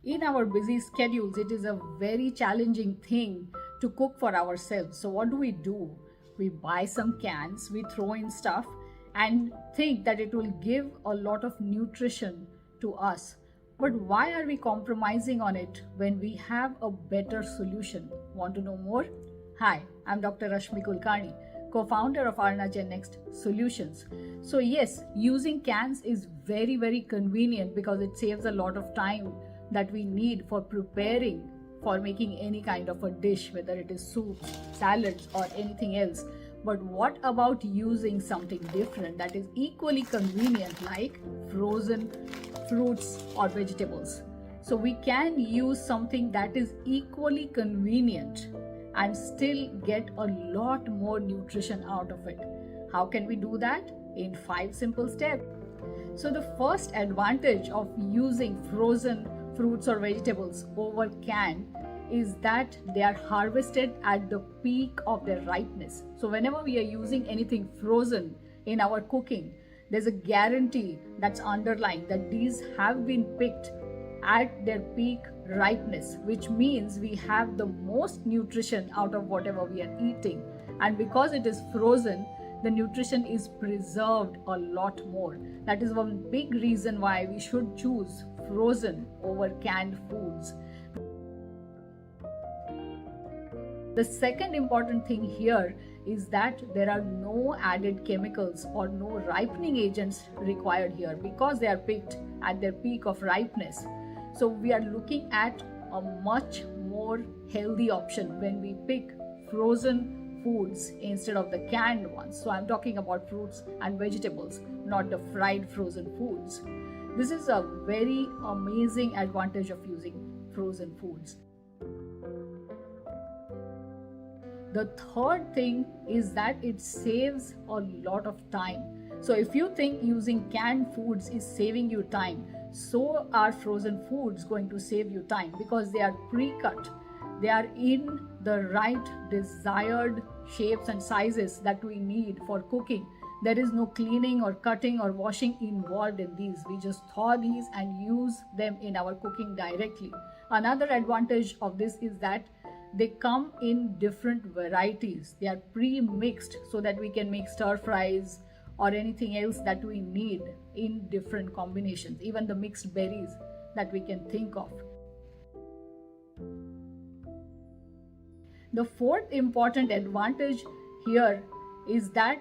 In our busy schedules, it is a very challenging thing to cook for ourselves. So what do? We buy some cans, we throw in stuff and think that it will give a lot of nutrition to us. But why are we compromising on it when we have a better solution? Want to know more? Hi, I'm Dr. Rashmi Kulkarni, co-founder of Arna Gen Next Solutions. So yes, using cans is very, very convenient because it saves a lot of time that we need for preparing for making any kind of a dish, whether it is soups, salads or anything else. But what about using something different that is equally convenient, like frozen fruits or vegetables? So we can use something that is equally convenient and still get a lot more nutrition out of it. How can we do that? In 5 simple steps. So the first advantage of using frozen fruits or vegetables over canned is that they are harvested at the peak of their ripeness. So whenever we are using anything frozen in our cooking, there's a guarantee that's underlying that these have been picked at their peak ripeness, which means we have the most nutrition out of whatever we are eating. And because it is frozen, the nutrition is preserved a lot more. That is one big reason why we should choose frozen over canned foods. The second important thing here is that there are no added chemicals or no ripening agents required here because they are picked at their peak of ripeness. So we are looking at a much more healthy option when we pick frozen foods instead of the canned ones. So I'm talking about fruits and vegetables, not the fried frozen foods. This is a very amazing advantage of using frozen foods. The third thing is that it saves a lot of time. So if you think using canned foods is saving you time, so are frozen foods going to save you time because they are pre-cut. They are in the right desired shapes and sizes that we need for cooking. There is no cleaning or cutting or washing involved in these. We just thaw these and use them in our cooking directly. Another advantage of this is that they come in different varieties. They are pre-mixed so that we can make stir fries or anything else that we need in different combinations, even the mixed berries that we can think of. The fourth important advantage here is that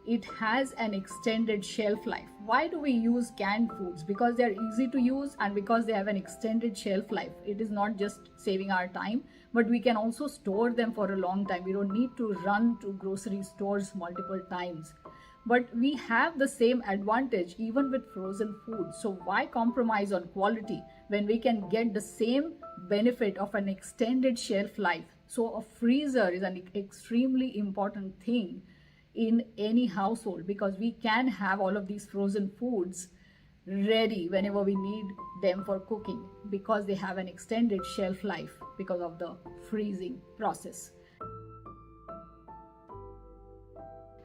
it has an extended shelf life. Why do we use canned foods? Because they are easy to use and because they have an extended shelf life. It is not just saving our time, but we can also store them for a long time. We don't need to run to grocery stores multiple times. But we have the same advantage even with frozen food. So why compromise on quality when we can get the same benefit of an extended shelf life? So a freezer is an extremely important thing in any household because we can have all of these frozen foods ready whenever we need them for cooking because they have an extended shelf life because of the freezing process.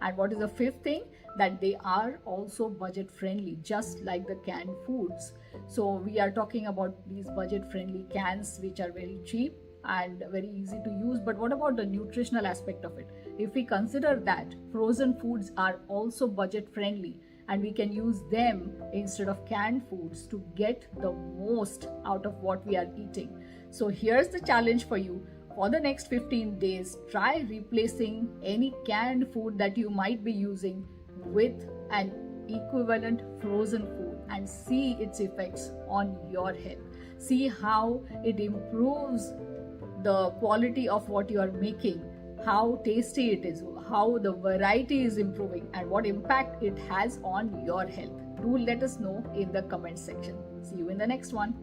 And what is the fifth thing? That they are also budget friendly, just like the canned foods. So we are talking about these budget friendly cans which are very cheap and very easy to use. But what about the nutritional aspect of it? If we consider that frozen foods are also budget friendly and we can use them instead of canned foods to get the most out of what we are eating. So here's the challenge for you. For the next 15 days, try replacing any canned food that you might be using with an equivalent frozen food and see its effects on your health. See how it improves the quality of what you are making, how tasty it is, how the variety is improving, and what impact it has on your health. Do let us know in the comment section. See you in the next one.